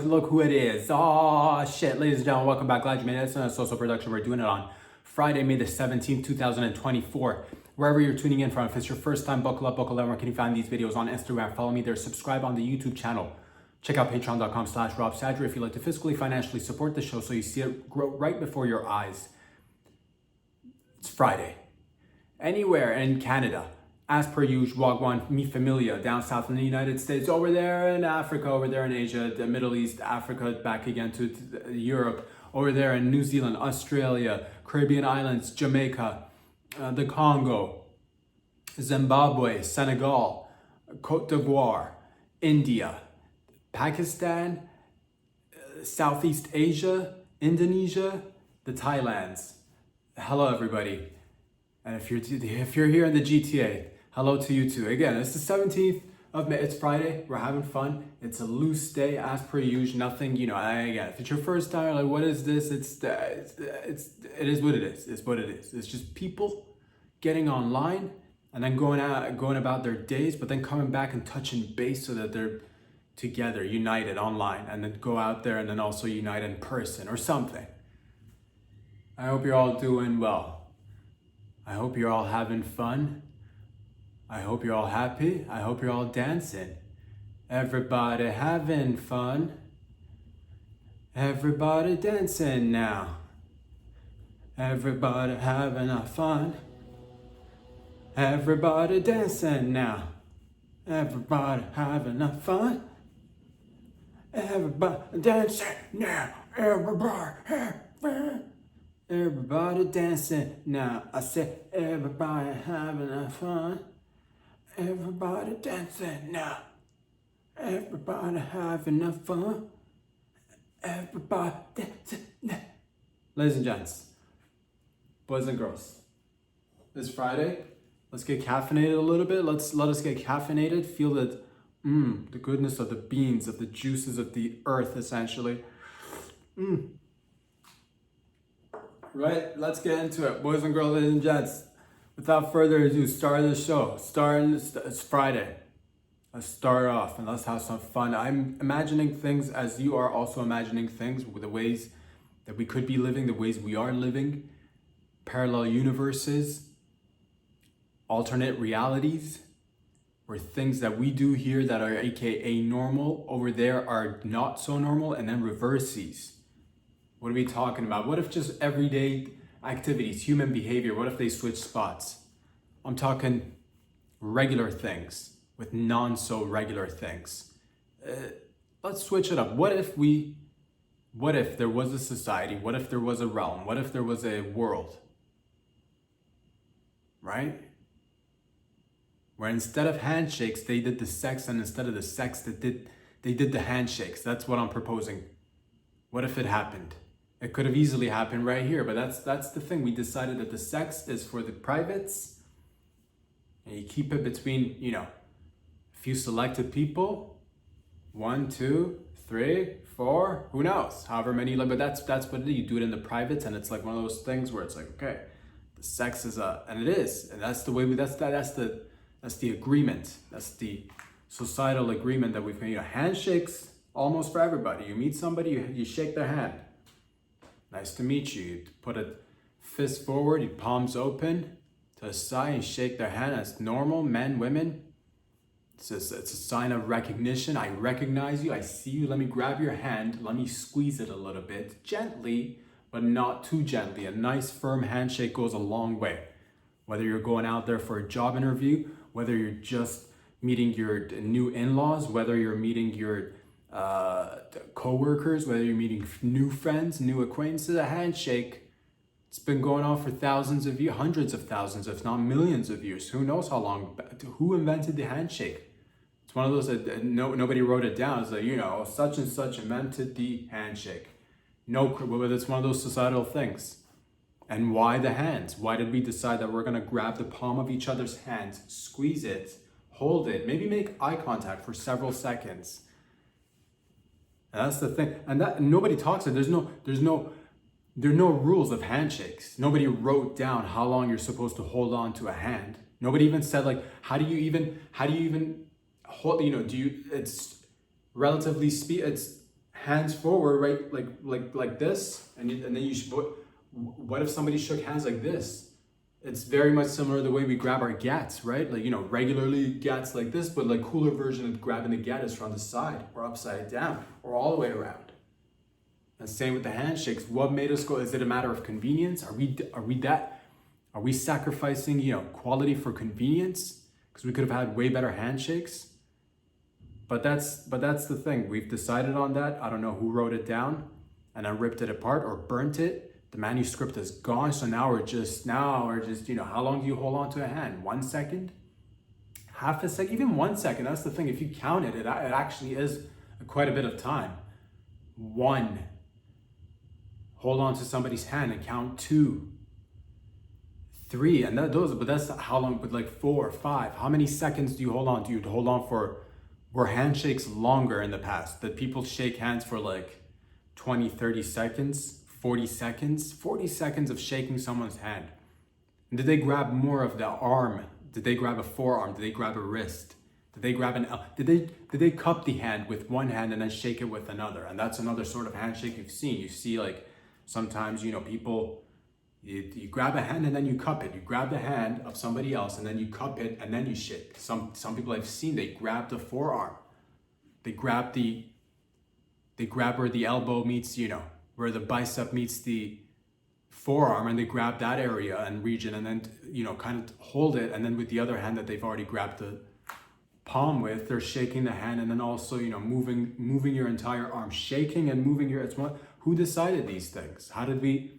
Look who it is. Oh shit, ladies and gentlemen, welcome back. Glad you made it. It's a social production. We're doing it on Friday, May the 17th, 2024. Wherever you're tuning in from, if it's your first time, buckle up, buckle down. Where can you find these videos? On Instagram, follow me there, subscribe on the YouTube channel. Check out patreon.com/RobSadger if you'd like to fiscally, financially support the show so you see it grow right before your eyes. It's Friday. Anywhere in Canada, as per usual, Wagwan, mi familia, down south in the United States, over there in Africa, over there in Asia, the Middle East, Africa, back again to Europe, over there in New Zealand, Australia, Caribbean islands, Jamaica, the Congo, Zimbabwe, Senegal, Cote d'Ivoire, India, Pakistan, Southeast Asia, Indonesia, the Thailands. Hello, everybody. And if you're here in the GTA, hello to you too. Again, it's the 17th of May. It's Friday. We're having fun. It's a loose day as per usual. Nothing, again, if it's your first time, like, what is this? It is what it is. It's what it is. It's just people getting online and then going about their days, but then coming back and touching base so that they're together, united online, and then go out there and then also unite in person or something. I hope you're all doing well. I hope you're all having fun. I hope you're all happy. I hope you're all dancing. Everybody having fun. Everybody dancing now. Everybody having a fun. Everybody dancing now. Everybody having a fun. Everybody dancing now. Everybody dancing now. I said everybody having a fun. Everybody dancing now. Everybody having a fun. Everybody dancing now. Ladies and gents, boys and girls, it's Friday. Let's get caffeinated a little bit. Let us get caffeinated. Feel the goodness of the beans, of the juices of the earth, essentially. Right, let's get into it, boys and girls, ladies and gents. Without further ado, start of the show. It's Friday. Let's start off and let's have some fun. I'm imagining things as you are also imagining things, with the ways that we could be living, the ways we are living, parallel universes, alternate realities, where things that we do here that are AKA normal over there are not so normal, and then reverses. What are we talking about? What if just everyday activities, human behavior, what if they switch spots? I'm talking regular things with non-so-regular things. Let's switch it up. What if there was a society? What if there was a realm? What if there was a world? Right? Where instead of handshakes, they did the sex, and instead of the sex, they did the handshakes. That's what I'm proposing. What if it happened? It could have easily happened right here, but that's the thing. We decided that the sex is for the privates, and you keep it between, a few selected people. 1, 2, 3, 4, who knows? However many, but that's what it is. You do it in the privates, and it's like one of those things where it's like, okay, the sex is and it is, and that's the way that's the agreement. That's the societal agreement that we've made. Handshakes almost for everybody. You meet somebody, you shake their hand. Nice to meet you. You put a fist forward, your palms open to the side, and shake their hand. That's normal, men, women. It's a sign of recognition. I recognize you, I see you. Let me grab your hand, let me squeeze it a little bit, gently, but not too gently. A nice firm handshake goes a long way. Whether you're going out there for a job interview, whether you're just meeting your new in-laws, whether you're meeting your co-workers, whether you're meeting new friends, new acquaintances, a handshake, it's been going on for thousands of years, hundreds of thousands, if not millions of years. Who knows how long? Who invented the handshake? It's one of those that nobody wrote it down. It's like, such and such invented the handshake. No, but it's one of those societal things. And why the hands? Why did we decide that we're gonna grab the palm of each other's hands, squeeze it, hold it, maybe make eye contact for several seconds? And that's the thing. And that nobody talks about. There are no rules of handshakes. Nobody wrote down how long you're supposed to hold on to a hand. Nobody even said, like, how do you even hold, it's relatively it's hands forward, right? Like this, and then you should. What if somebody shook hands like this? It's very much similar to the way we grab our gats, right? Like, regularly gats like this, but like cooler version of grabbing the gat is from the side or upside down or all the way around. And same with the handshakes. What made us go? Is it a matter of convenience? Are we sacrificing, quality for convenience? Because we could have had way better handshakes. But that's the thing. We've decided on that. I don't know who wrote it down and then ripped it apart or burnt it. The manuscript is gone. So now we're just, how long do you hold on to a hand? 1 second? Half a second? Even 1 second. That's the thing. If you count it, it actually is quite a bit of time. 1. Hold on to somebody's hand and count 2. 3. And but that's how long, but like 4, 5. How many seconds do you hold on? Do you hold on were handshakes longer in the past? That people shake hands for like 20, 30 seconds? 40 seconds, 40 seconds of shaking someone's hand. And did they grab more of the arm? Did they grab a forearm? Did they grab a wrist? Did they grab did they cup the hand with one hand and then shake it with another? And that's another sort of handshake you've seen. You see, like, sometimes, people, you grab a hand and then you cup it. You grab the hand of somebody else and then you cup it and then you shake. Some people I've seen, they grab the forearm. They grab where the elbow meets, where the bicep meets the forearm, and they grab that area and region and then, kind of hold it. And then with the other hand that they've already grabbed the palm with, they're shaking the hand and then also, moving your entire arm, shaking and moving who decided these things? How did we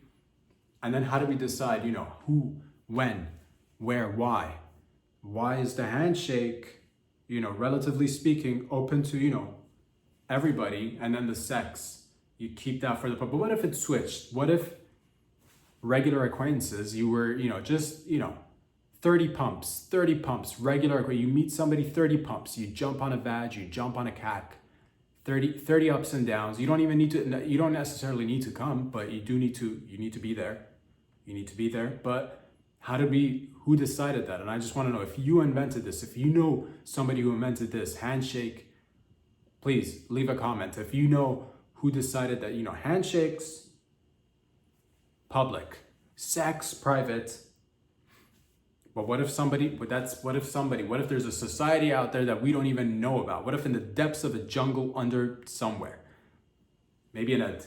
decide, who, when, where, why? Why is the handshake, relatively speaking, open to, everybody, and then the sex? You keep that for but what if it switched? What if regular acquaintances, you were, just, 30 pumps, regular, you meet somebody, 30 pumps, you jump on a vag, you jump on a cack, 30 ups and downs. You don't necessarily need to come, but you need to be there. You need to be there. But who decided that? And I just want to know, if you invented this, if you know somebody who invented this handshake, please leave a comment. If you know who decided that, handshakes, public, sex, private. But what if there's a society out there that we don't even know about? What if in the depths of a jungle under somewhere, maybe a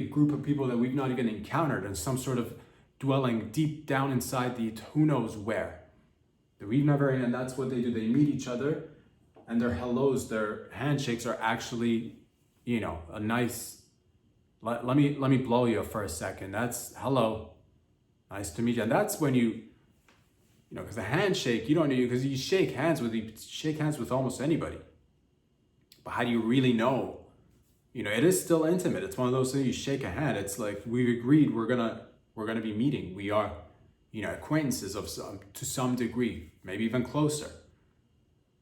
group of people that we've not even encountered in some sort of dwelling deep down inside the who knows where, that we've never, and that's what they do. They meet each other and their hellos, their handshakes are actually, a nice, let me blow you for a second. That's hello, nice to meet you. And that's when because the handshake, you don't need, because you shake hands with almost anybody. But how do you really know? It is still intimate. It's one of those things, you shake a hand. It's like, we've agreed we're gonna be meeting. We are, acquaintances to some degree, maybe even closer.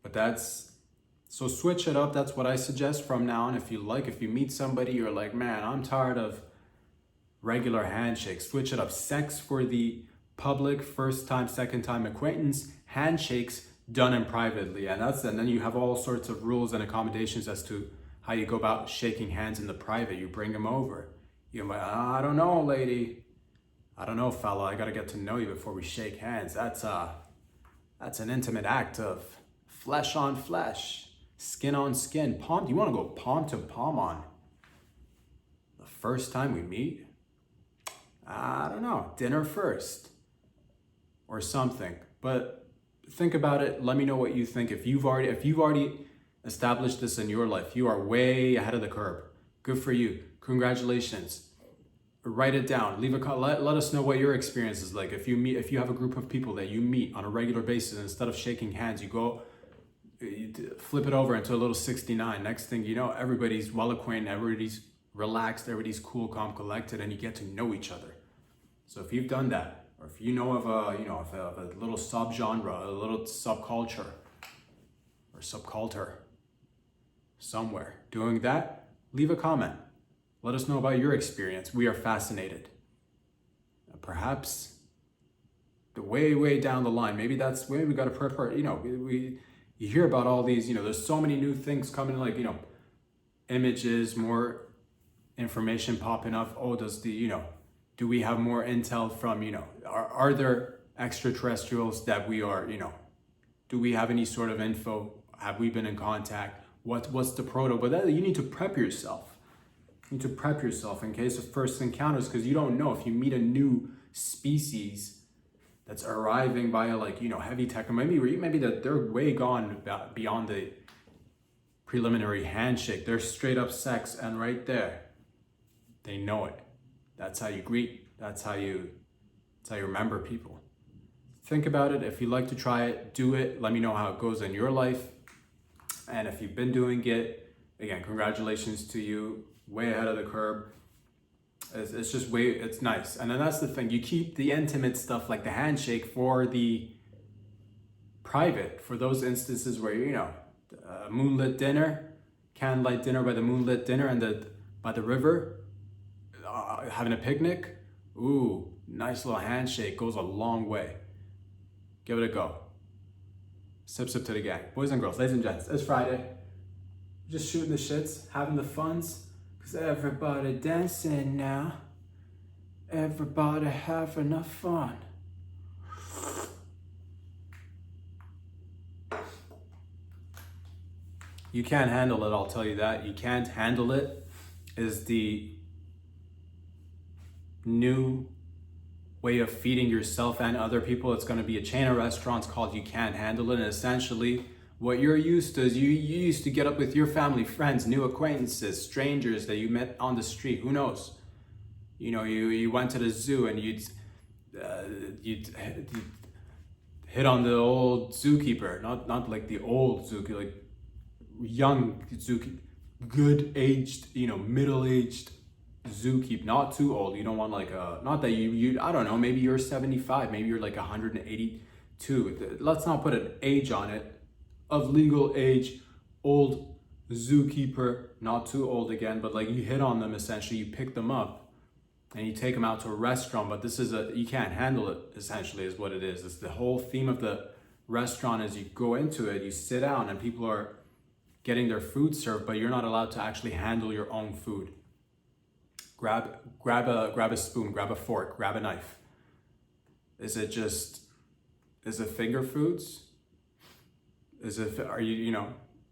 But so switch it up. That's what I suggest from now on. If you meet somebody, you're like, man, I'm tired of regular handshakes. Switch it up. Sex for the public, first time, second time acquaintance. Handshakes done in privately. And then you have all sorts of rules and accommodations as to how you go about shaking hands in the private. You bring them over. You're like, I don't know, lady. I don't know, fella. I got to get to know you before we shake hands. That's an intimate act of flesh on flesh. Skin on skin, palm. Do you want to go palm to palm on the first time we meet? I don't know, dinner first or something. But think about it. Let me know what you think. If you've already established this in your life, you are way ahead of the curve. Good for you. Congratulations. Write it down. Let us know what your experience is like. If you have a group of people that you meet on a regular basis, instead of shaking hands, you flip it over into a little 69. Next thing you know, everybody's well acquainted, everybody's relaxed, everybody's cool, calm, collected, and you get to know each other. So if you've done that, or if you know of a little subgenre, a little subculture or subculture somewhere doing that, leave a comment. Let us know about your experience. We are fascinated. Perhaps the way down the line, maybe that's where we got to prepare. You hear about all these, there's so many new things coming, like, images, more information popping up. Oh, does the, do we have more intel from, are there extraterrestrials that we are, do we have any sort of info? Have we been in contact? What's the but that, you need to prep yourself. You need to prep yourself in case of first encounters, because you don't know if you meet a new species that's arriving via heavy tech, or maybe that they're way gone beyond the preliminary handshake. They're straight up sex, and right there, they know it. That's how you greet. That's how you remember people. Think about it. If you'd like to try it, do it. Let me know how it goes in your life. And if you've been doing it, again, congratulations to you. Way ahead of the curve. It's just it's nice. And then that's the thing. You keep the intimate stuff like the handshake for the private, for those instances where, a moonlit dinner, candlelight dinner by the moonlit dinner and by the river, having a picnic. Ooh, nice little handshake goes a long way. Give it a go. Sip to the gang. Boys and girls, ladies and gents, it's Friday. Just shooting the shits, having the funs. Cause everybody dancing now. Everybody having a fun. You can't handle it, I'll tell you that. You can't handle it is the new way of feeding yourself and other people. It's going to be a chain of restaurants called You Can't Handle It. And essentially what you're used to is you used to get up with your family, friends, new acquaintances, strangers that you met on the street. Who knows? You went to the zoo and you'd hit on the old zookeeper, not like the old zookeeper, like young zookeeper, good aged, middle-aged zookeeper, not too old. You don't want not that you I don't know, maybe you're 75, maybe you're like 182. Let's not put an age on it. Of legal age, old zookeeper, not too old again, but you hit on them essentially. You pick them up and you take them out to a restaurant, but this is you can't handle it essentially is what it is. It's the whole theme of the restaurant. As you go into it, you sit down and people are getting their food served, but you're not allowed to actually handle your own food. Grab a spoon, grab a fork, grab a knife. Is it finger foods? Are you,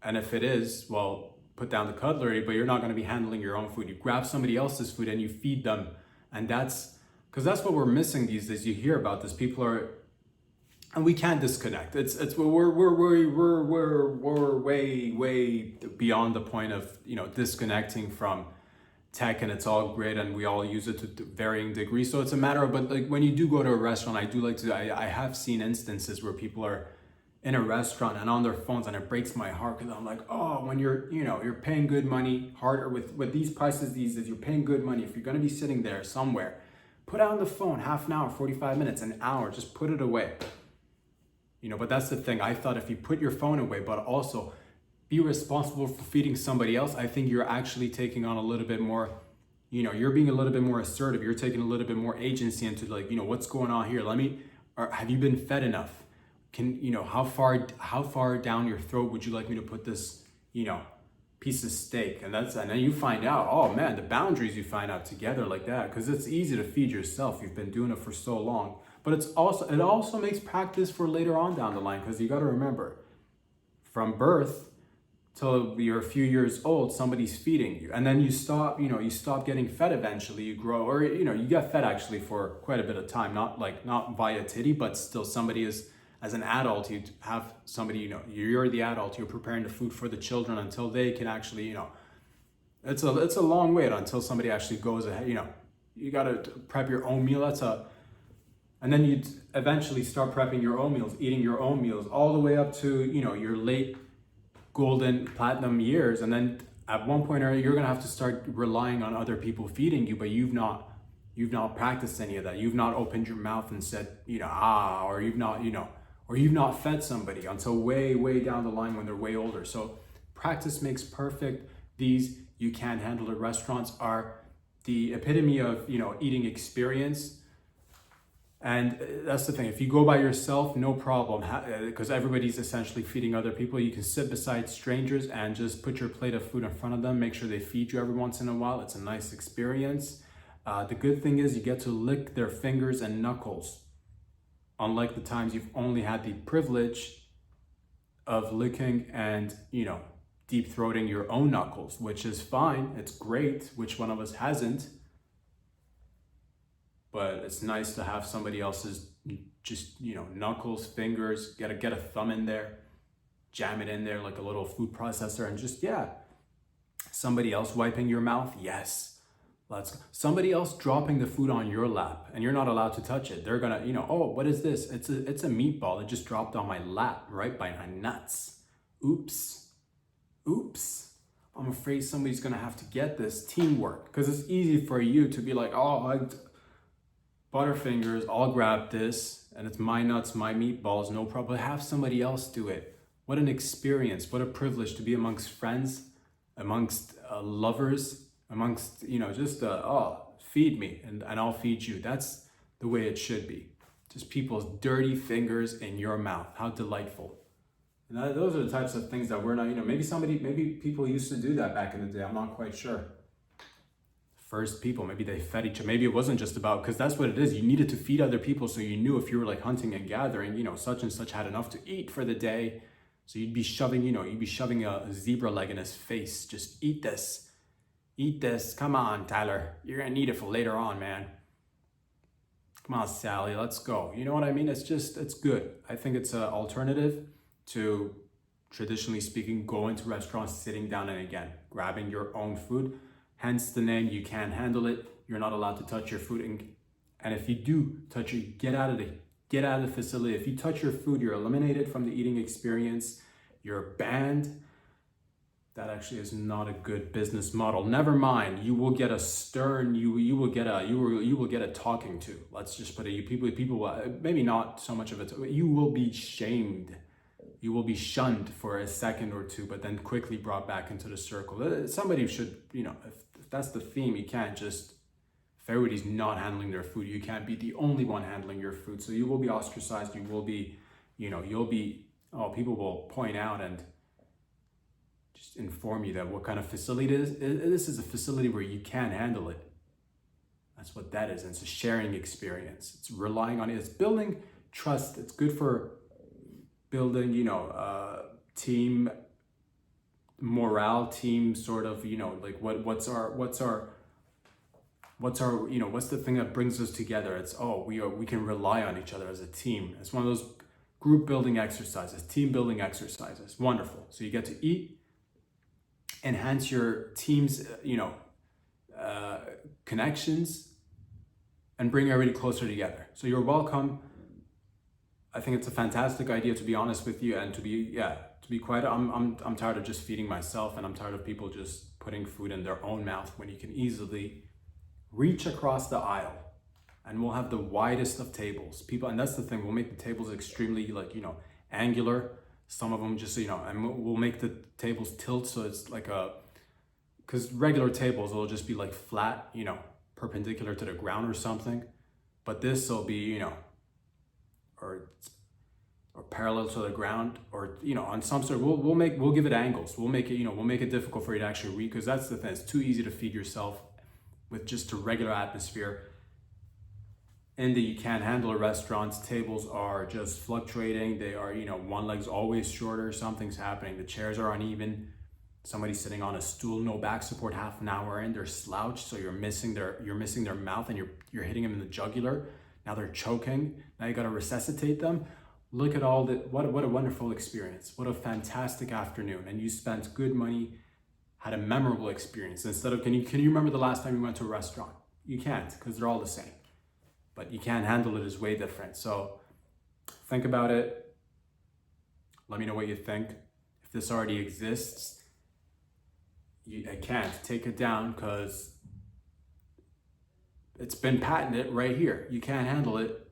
and if it is, well, put down the cutlery, but you're not going to be handling your own food. You grab somebody else's food and you feed them. And that's what we're missing these days. You hear about this. People are, and we can't disconnect. We're way beyond the point of, disconnecting from tech, and it's all great and we all use it to varying degrees. So it's a matter of, but when you do go to a restaurant, I have seen instances where people are in a restaurant and on their phones, and it breaks my heart because I'm like, oh, when you're paying good money, harder with these prices these days, you're paying good money. If you're going to be sitting there somewhere, put down the phone, half an hour, 45 minutes, an hour, just put it away. But that's the thing. I thought if you put your phone away, but also be responsible for feeding somebody else, I think you're actually taking on a little bit more, you're being a little bit more assertive. You're taking a little bit more agency into what's going on here. Or have you been fed enough? How far down your throat would you like me to put this, piece of steak? And then you find out, oh man, the boundaries you find out together like that, because it's easy to feed yourself. You've been doing it for so long, but it also makes practice for later on down the line, because you got to remember, from birth till you're a few years old, somebody's feeding you, and then you stop getting fed. Eventually you grow, or you get fed actually for quite a bit of time, not via titty, but still somebody is. As an adult, you have somebody, you're the adult, you're preparing the food for the children until they can actually, it's a long wait until somebody actually goes ahead, you got to prep your own meal. And then you eventually start prepping your own meals, eating your own meals, all the way up to, your late golden platinum years. And then at one point you're going to have to start relying on other people feeding you, but you've not practiced any of that. You've not opened your mouth and said, or you've not fed somebody until way down the line when they're way older. So practice makes perfect. These You Can't Handle It restaurants are the epitome of, eating experience. And that's the thing. If you go by yourself, no problem, because everybody's essentially feeding other people. You can sit beside strangers and just put your plate of food in front of them. Make sure they feed you every once in a while. It's a nice experience. The good thing is you get to lick their fingers and knuckles, unlike the times you've only had the privilege of licking and, deep throating your own knuckles, which is fine. It's great. Which one of us hasn't? But it's nice to have somebody else's just, knuckles, fingers, get a thumb in there, jam it in there like a little food processor, and just, somebody else wiping your mouth. Yes. Let's go. Somebody else dropping the food on your lap and you're not allowed to touch it. They're gonna, oh, what is this? It's a meatball. It just dropped on my lap, right by my nuts. Oops. I'm afraid somebody's gonna have to get this. Teamwork. Because it's easy for you to be like, oh, Butterfingers, I'll grab this and it's my nuts, my meatballs, no problem. Have somebody else do it. What an experience. What a privilege to be amongst friends, amongst lovers, amongst, feed me and I'll feed you. That's the way it should be. Just people's dirty fingers in your mouth. How delightful. And those are the types of things that we're not, maybe people used to do that back in the day. I'm not quite sure. First people, maybe they fed each other. Maybe it wasn't just about, because that's what it is. You needed to feed other people so you knew if you were like hunting and gathering, such and such had enough to eat for the day. So you'd be shoving a zebra leg in his face. Just eat this. Come on, Tyler. You're gonna need it for later on, man. Come on, Sally, let's go. You know what I mean? It's good. I think it's an alternative to, traditionally speaking, going to restaurants, sitting down and again, grabbing your own food. Hence the name, you can't handle it. You're not allowed to touch your food. And if you do touch it, get out of the facility. If you touch your food, you're eliminated from the eating experience. You're banned. That actually is not a good business model. Never mind. You will get a stern, you will get a talking to. Let's just put it, people, maybe not so much of it. You will be shamed. You will be shunned for a second or two, but then quickly brought back into the circle. Somebody should, if that's the theme, you can't just, if everybody's not handling their food, you can't be the only one handling your food. So you will be ostracized. You will be, people will point out and just inform you that what kind of facility it is. This is a facility where you can't handle it. That's what that is. And it's a sharing experience. It's relying on it. It's building trust. It's good for building, team morale, team sort of, like what's the thing that brings us together? It's, we can rely on each other as a team. It's one of those group building exercises, team building exercises. Wonderful. So you get to eat, enhance your team's, connections, and bring everybody closer together. So you're welcome. I think it's a fantastic idea, to be honest with you, and to be quiet. I'm tired of just feeding myself, and I'm tired of people just putting food in their own mouth when you can easily reach across the aisle. And we'll have the widest of tables. People, and that's the thing, we'll make the tables extremely angular. Some of them just, and we'll make the tables tilt so it's like because regular tables will just be like flat, perpendicular to the ground or something. But this will be, or parallel to the ground, or on some sort. We'll give it angles. We'll make it difficult for you to actually read, because that's the thing. It's too easy to feed yourself with just a regular atmosphere. And that you can't handle a restaurant's tables are just fluctuating. They are, one leg's always shorter. Something's happening. The chairs are uneven. Somebody's sitting on a stool, no back support, half an hour in. They're slouched, so you're missing their mouth, and you're hitting them in the jugular. Now they're choking. Now you got to resuscitate them. Look at all that. What a wonderful experience. What a fantastic afternoon. And you spent good money, had a memorable experience. Instead of, can you remember the last time you went to a restaurant? You can't, because they're all the same. But you can't handle it is way different. So think about it. Let me know what you think. If this already exists, I can't take it down, because it's been patented right here. You can't handle it.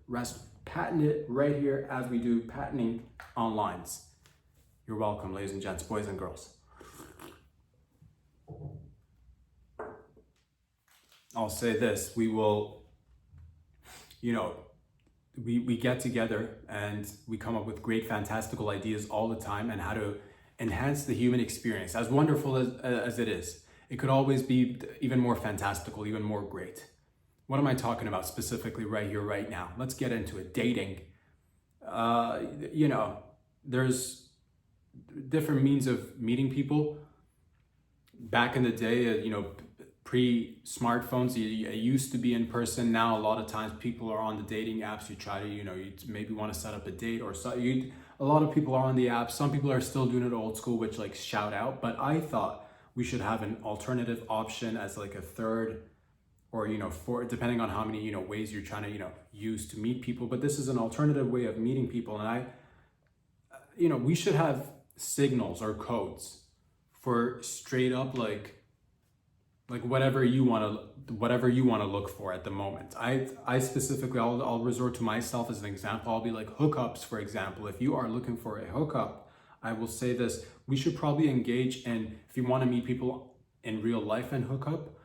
Patent it right here, as we do patenting online. You're welcome, ladies and gents, boys and girls. I'll say this, we will, we get together and we come up with great, fantastical ideas all the time, and how to enhance the human experience. As wonderful as it is, it could always be even more fantastical, even more great. What am I talking about specifically right here, right now? Let's get into it. Dating. You know, there's different means of meeting people. Back in the day, pre-smartphones, it used to be in person. Now, a lot of times people are on the dating apps. You try to, you maybe want to set up a date, or so. A lot of people are on the apps. Some people are still doing it old school, which like shout out. But I thought we should have an alternative option as like a third, or for depending on how many ways you're trying to use to meet people. But this is an alternative way of meeting people, and we should have signals or codes for straight up like whatever you want to look for at the moment. I specifically, I'll resort to myself as an example. I'll be like hookups, for example. If you are looking for a hookup, I will say this: we should probably engage in, if you want to meet people in real life and hook up,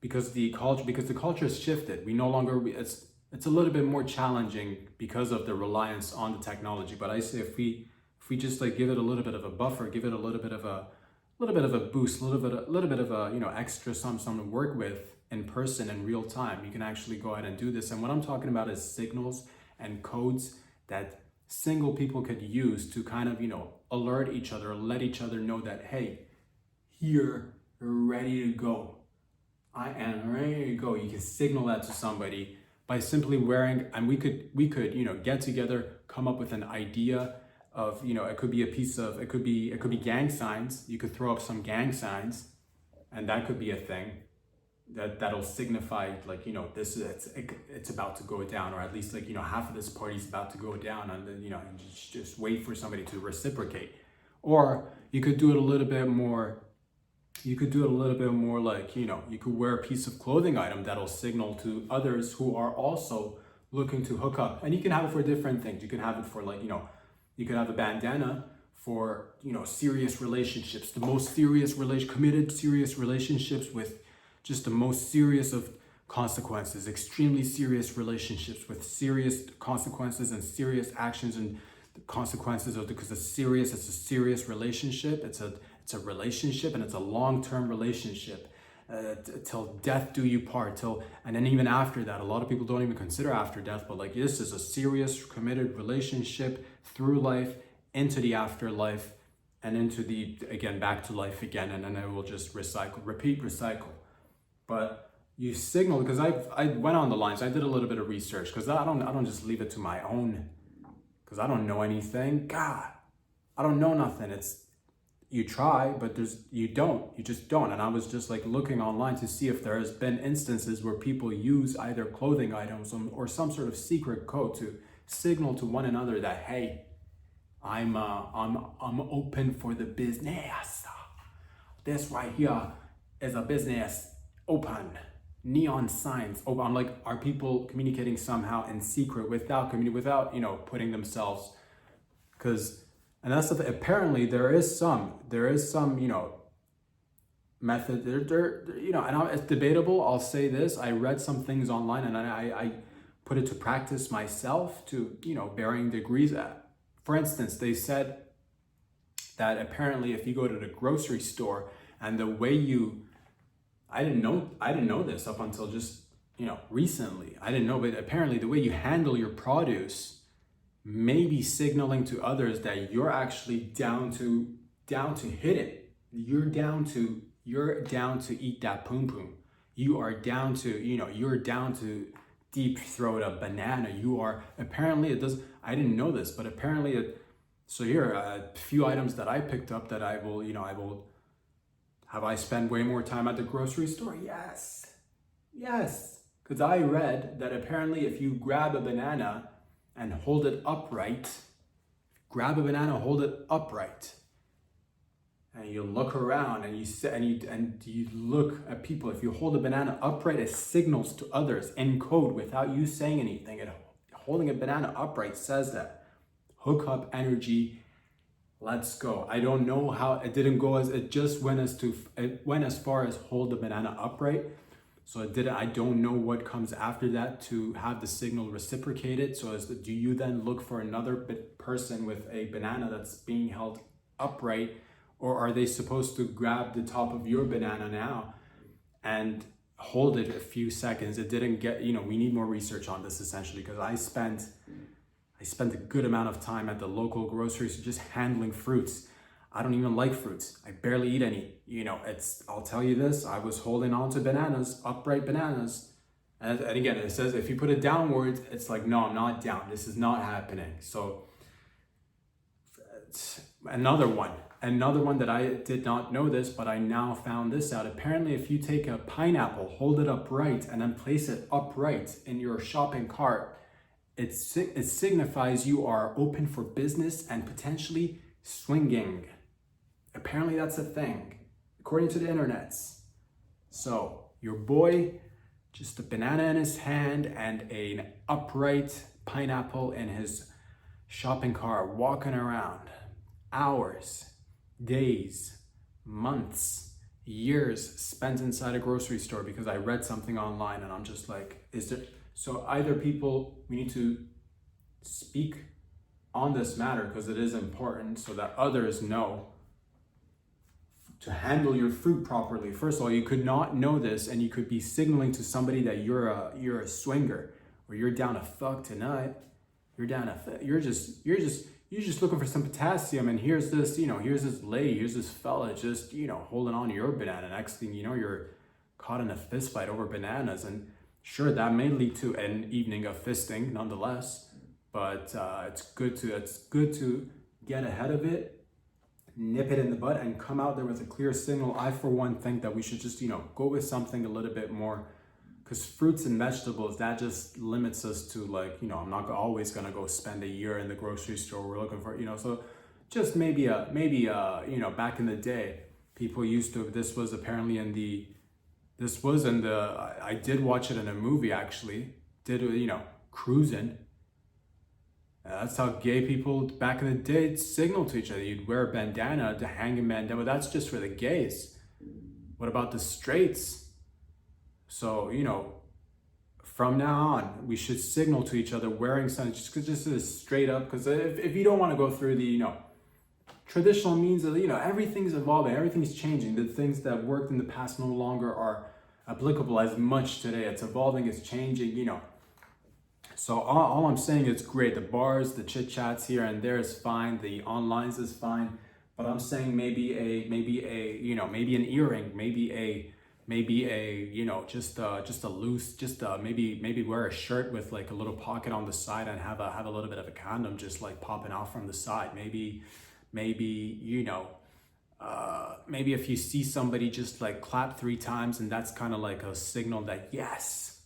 because the culture has shifted. We no longer, it's a little bit more challenging because of the reliance on the technology. But I say if we just like give it a little bit of a buffer, give it a little bit of a boost, a little bit of a extra something to work with in person in real time, you can actually go ahead and do this. And what I'm talking about is signals and codes that single people could use to kind of alert each other, let each other know that, hey, here, ready to go. I am ready to go. You can signal that to somebody by simply wearing, and we could get together, come up with an idea of, it could be it could be gang signs. You could throw up some gang signs, and that could be a thing that'll signify like, this is, it's about to go down, or at least like, half of this party's about to go down, and then, and just wait for somebody to reciprocate. Or you could do it a little bit more like, you could wear a piece of clothing item that'll signal to others who are also looking to hook up. And you can have it for different things. You can have it for like, you could have a bandana for, serious relationships, the most serious committed serious relationships with just the most serious of consequences, extremely serious relationships with serious consequences and serious actions and consequences, because it's a serious relationship. It's a relationship, and it's a long-term relationship, till death do you part, and then even after that. A lot of people don't even consider after death, but like, this is a serious committed relationship through life, into the afterlife, and into back to life again, and then it will just recycle. But you signal, because I went on the lines, I did a little bit of research, because I don't just leave it to my own, because I don't know anything. God, I don't know nothing. You try, but you just don't. And I was just like looking online to see if there has been instances where people use either clothing items or some sort of secret code to signal to one another that, hey, I'm open for the business. This right here is a business open. Neon signs. Oh, I'm like, are people communicating somehow in secret without putting themselves? And that's the thing. Apparently there is some method there, and it's debatable. I'll say this: I read some things online, and I put it to practice myself to varying degrees. For instance, they said that apparently if you go to the grocery store, and the way I didn't know this up until just recently. I didn't know, but apparently the way you handle your produce may be signaling to others that you're actually down to hit it. You're down to eat that poom poom. You are down to deep throat a banana. You are, apparently it does. I didn't know this, but apparently so here are a few items that I picked up that I will have I spent way more time at the grocery store? Yes. Because I read that apparently if you grab a banana and hold it upright, and you look around and you look at people. If you hold a banana upright, it signals to others in code without you saying anything. Holding a banana upright says that hook up energy. Let's go. I don't know how it didn't go, as it just went as far as hold the banana upright. So it didn't, I don't know what comes after that to have the signal reciprocated. So do you then look for another person with a banana that's being held upright, or are they supposed to grab the top of your banana now and hold it a few seconds? It didn't get, we need more research on this essentially, because I spent a good amount of time at the local groceries just handling fruits. I don't even like fruits. I barely eat any. I'll tell you this, I was holding on to bananas, upright bananas. And again, it says if you put it downwards, it's like, no, I'm not down. This is not happening. So another one that I did not know this, but I now found this out. Apparently, if you take a pineapple, hold it upright, and then place it upright in your shopping cart, it signifies you are open for business and potentially swinging. Apparently that's a thing, according to the internets. So your boy, just a banana in his hand and an upright pineapple in his shopping cart, walking around. Hours, days, months, years spent inside a grocery store because I read something online, and I'm just like, so either people, we need to speak on this matter because it is important so that others know to handle your fruit properly. First of all, you could not know this, and you could be signaling to somebody that you're a swinger, or you're down to fuck tonight. You're just looking for some potassium, and here's this lady, here's this fella just, holding on to your banana. Next thing you know, you're caught in a fist fight over bananas, and sure, that may lead to an evening of fisting nonetheless, but it's good to get ahead of it, nip it in the bud, and come out there with a clear signal. I, for one, think that we should just, go with something a little bit more, because fruits and vegetables, that just limits us to I'm not always gonna go spend a year in the grocery store. We're looking for, so just maybe back in the day, people used to, I did watch it in a movie actually, cruising. That's how gay people back in the day signaled to each other. You'd wear a bandana, to hang a bandana, but that's just for the gays. What about the straights? So, from now on, we should signal to each other wearing something, just straight up, because if you don't want to go through the, traditional means of, everything's evolving, everything's changing. The things that worked in the past no longer are applicable as much today. It's evolving, it's changing, So all I'm saying is great. The bars, the chit chats here and there is fine. The onlines is fine, but I'm saying maybe an earring, just a loose, maybe wear a shirt with like a little pocket on the side and have a little bit of a condom just like popping off from the side. Maybe if you see somebody, just like clap 3 times, and that's kind of like a signal that yes,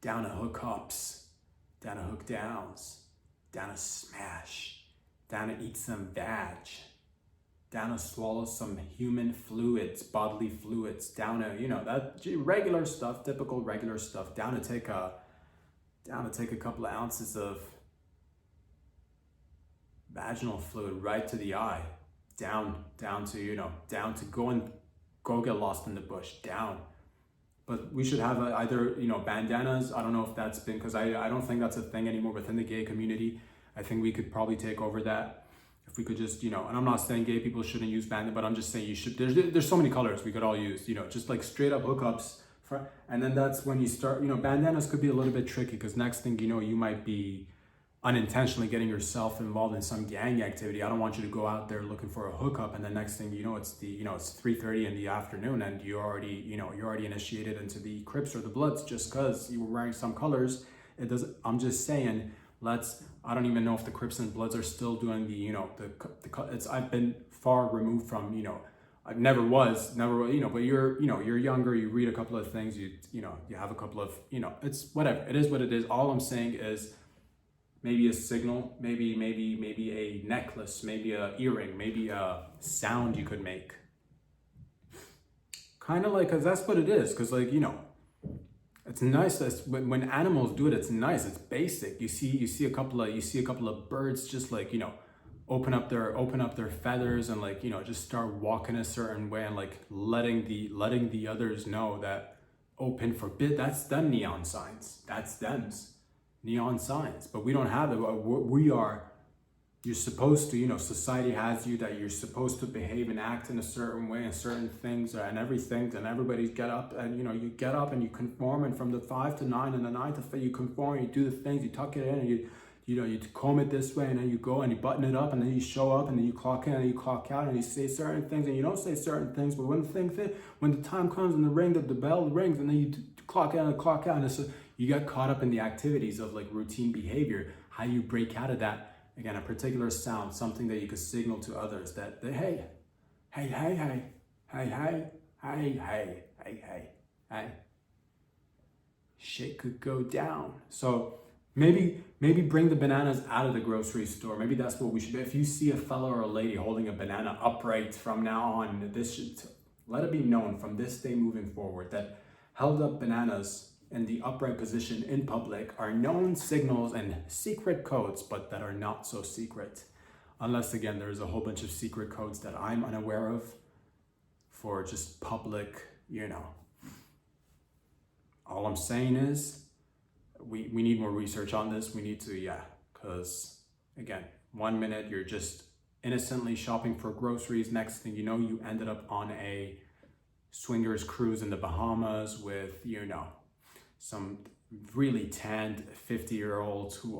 down to hookups, down to hook downs, down to smash, down to eat some veg, down to swallow some human fluids, bodily fluids, down to, that regular stuff, typical regular stuff, down to take a couple of ounces of vaginal fluid right to the eye, down to go get lost in the bush, down. But we should have either, bandanas. I don't know if that's been, because I don't think that's a thing anymore within the gay community. I think we could probably take over that. If we could just, and I'm not saying gay people shouldn't use bandana, but I'm just saying you should, there's so many colors we could all use, just like straight up hookups. And then that's when you start, bandanas could be a little bit tricky, because next thing you know, you might be unintentionally getting yourself involved in some gang activity. I don't want you to go out there looking for a hookup, and the next thing you know, it's 3:30 in the afternoon, and you're already initiated into the Crips or the Bloods just because you were wearing some colors. It doesn't. I'm just saying. I don't even know if the Crips and Bloods are still doing I've been far removed from, I never was, but you're younger, you read a couple of things, you have a couple of, it's whatever, it is what it is. All I'm saying is maybe a signal, maybe a necklace, maybe a earring, maybe a sound you could make. Kind of like, cause that's what it is. Cause it's nice when animals do it. It's nice. It's basic. You see a couple of birds just like open up their feathers and just start walking a certain way and letting the others know that, open for bid. That's them neon signs. That's them's neon signs. But we don't have it. We are, you're supposed to, you know, society has you that you're supposed to behave and act in a certain way and certain things and everything. And everybody's get up and, you know, you get up and you conform. And from the 5 to 9 and the 9 to 5, you conform, you do the things, you tuck it in and you know, you comb it this way and then you go and you button it up and then you show up and then you clock in and you clock out and you say certain things and you don't say certain things. But when the time comes and the bell rings and then you clock in and clock out, and so you get caught up in the activities of like routine behavior. How you break out of that? Again, a particular sound, something that you could signal to others that hey, hey, hey, hey, hey, hey, hey, hey, hey, hey, hey. Shit could go down. So maybe bring the bananas out of the grocery store. Maybe that's what we should do. If you see a fellow or a lady holding a banana upright from now on, this should let it be known from this day moving forward that held up bananas in the upright position in public are known signals and secret codes, but that are not so secret. Unless, again, there's a whole bunch of secret codes that I'm unaware of for just public, you know. All I'm saying is we need more research on this. We need to, because, again, 1 minute you're just innocently shopping for groceries. Next thing you know, you ended up on a swingers cruise in the Bahamas with, you know, some really tanned 50-year-olds who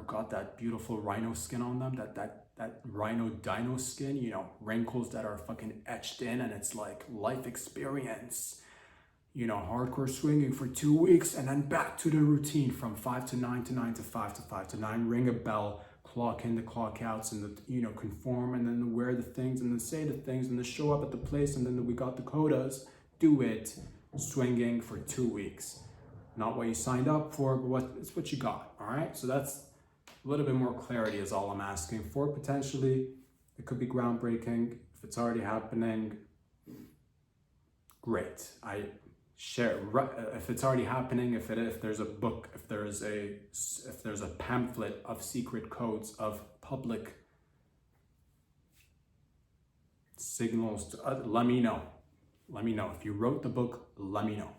got that beautiful rhino skin on them, that rhino dino skin, you know, wrinkles that are fucking etched in, and it's like life experience, you know, hardcore swinging for 2 weeks and then back to the routine from 5 to 9 to 9 to 5 to 5 to 9, ring a bell, clock in the clock outs, and the, you know, conform and then wear the things and then say the things and then show up at the place, and then we got the quotas, do it, swinging for 2 weeks. Not what you signed up for, but it's what you got, all right? So that's a little bit more clarity is all I'm asking for. Potentially, it could be groundbreaking. If it's already happening, great. I share, if it's already happening, if there's a book, if there's a pamphlet of secret codes of public signals, let me know. Let me know. If you wrote the book, let me know.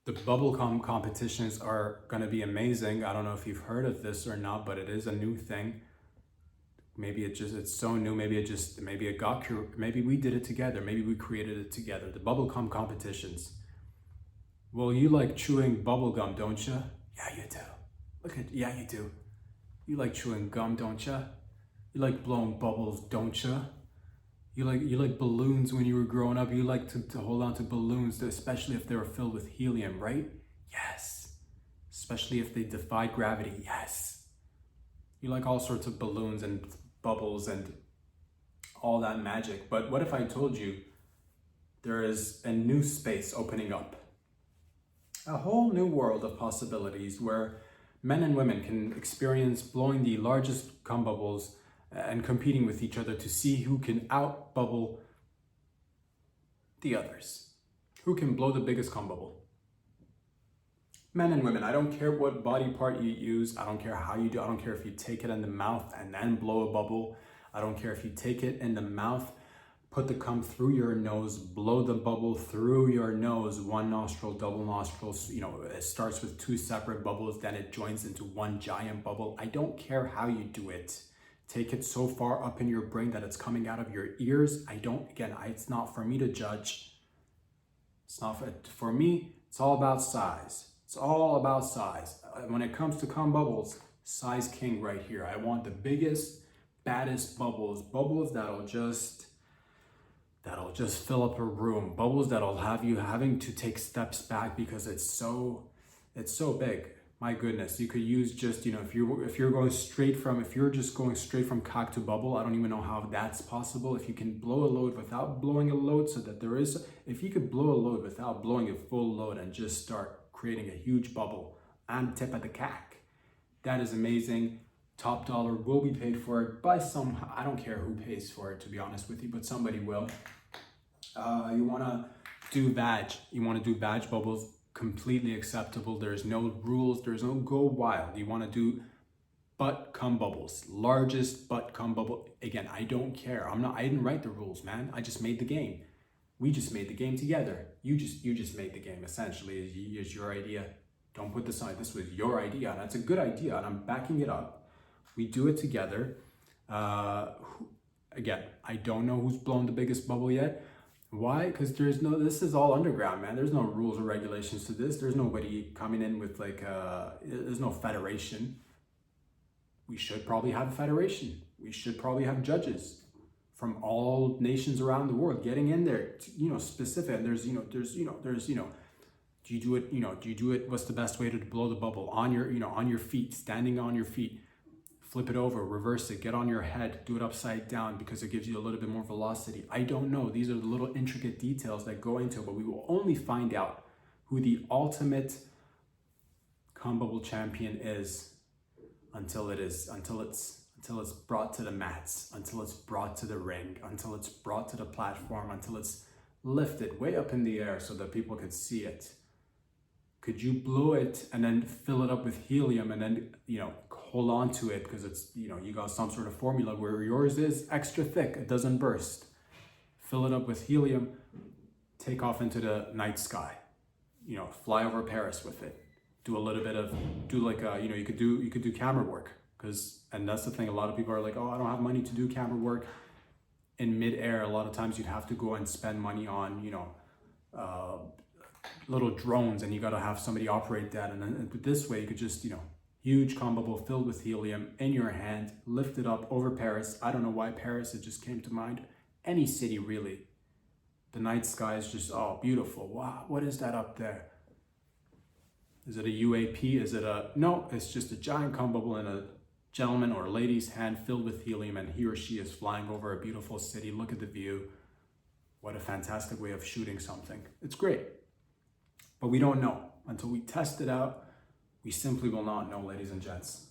The bubblegum competitions are going to be amazing. I don't know if you've heard of this or not, but it is a new thing. Maybe it's so new. Maybe it got, maybe we did it together. Maybe we created it together. The bubblegum competitions. Well, you like chewing bubblegum, don't you? Yeah, you do. Yeah, you do. You like chewing gum, don't you? You like blowing bubbles, don't you? You like balloons when you were growing up. You like to hold on to balloons, especially if they were filled with helium, right? Yes. Especially if they defied gravity. Yes. You like all sorts of balloons and bubbles and all that magic. But what if I told you there is a new space opening up? A whole new world of possibilities where men and women can experience blowing the largest cum bubbles and competing with each other to see who can out-bubble the others. Who can blow the biggest cum bubble? Men and women, I don't care what body part you use. I don't care how you do. I don't care if you take it in the mouth and then blow a bubble. I don't care if you take it in the mouth, put the cum through your nose, blow the bubble through your nose, one nostril, double nostrils. You know, it starts with 2 separate bubbles, then it joins into one giant bubble. I don't care how you do it. Take it so far up in your brain that it's coming out of your ears. It's not for me to judge. It's not for me. It's all about size. It's all about size. When it comes to cum bubbles, size king right here. I want the biggest, baddest bubbles. Bubbles that'll just fill up a room. Bubbles that'll have you having to take steps back because it's so big. My goodness, you could use just, you know, if you're just going straight from cock to bubble, I don't even know how that's possible. If you can blow a load without blowing a load, if you could blow a load without blowing a full load and just start creating a huge bubble, I'm tip at the cack. That is amazing. Top dollar will be paid for it by some, I don't care who pays for it, to be honest with you, but somebody will. You want to do vag bubbles, completely acceptable. There's no rules. There's no go wild. You want to do butt cum bubbles. Largest butt cum bubble. Again, I don't care. I didn't write the rules, man. I just made the game. We just made the game together. You just made the game, essentially. Is your idea. Don't put this on. This was your idea. And that's a good idea, and I'm backing it up. We do it together. Again, I don't know who's blown the biggest bubble yet. Why? Because this is all underground, man. There's no rules or regulations to this. There's nobody coming in with like, there's no federation. We should probably have a federation. We should probably have judges from all nations around the world getting in there, specific. And do you do it, what's the best way to blow the bubble? On your feet, standing on your feet. Flip it over, reverse it, get on your head, do it upside down because it gives you a little bit more velocity. I don't know. These are the little intricate details that go into it, but we will only find out who the ultimate cum bubble champion is until it's brought to the mats, until it's brought to the ring, until it's brought to the platform, until it's lifted way up in the air so that people can see it. Could you blow it and then fill it up with helium and then, hold on to it because it's, you got some sort of formula where yours is extra thick, it doesn't burst. Fill it up with helium, take off into the night sky, fly over Paris with it. Do a little bit of, you could do camera work and that's the thing. A lot of people are like, oh, I don't have money to do camera work. In midair, a lot of times you'd have to go and spend money on, little drones, and you got to have somebody operate that. And then this way you could just, huge cum bubble filled with helium in your hand, lift it up over Paris. I don't know why Paris, it just came to mind. Any city, really. The night sky is just, oh, beautiful. Wow, what is that up there? Is it a UAP? No, it's just a giant cum bubble in a gentleman or lady's hand filled with helium, and he or she is flying over a beautiful city. Look at the view. What a fantastic way of shooting something. It's great. But we don't know. Until we test it out, we simply will not know, ladies and gents.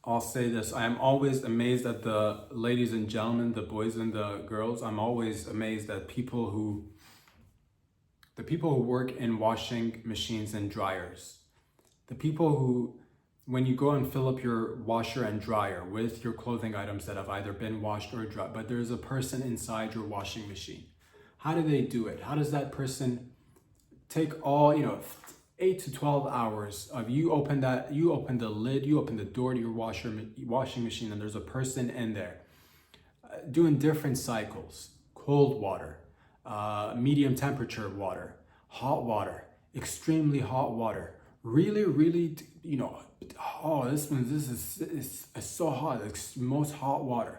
I'll say this, I am always amazed at the ladies and gentlemen, the boys and the girls. I'm always amazed at the people who work in washing machines and dryers. The people who, when you go and fill up your washer and dryer with your clothing items that have either been washed or dried, but there's a person inside your washing machine. How do they do it? How does that person take all, 8 to 12 hours of you open the lid, you open the door to your washing machine, and there's a person in there doing different cycles: cold water, medium temperature water, hot water, extremely hot water, really, oh, this is so hot, it's most hot water.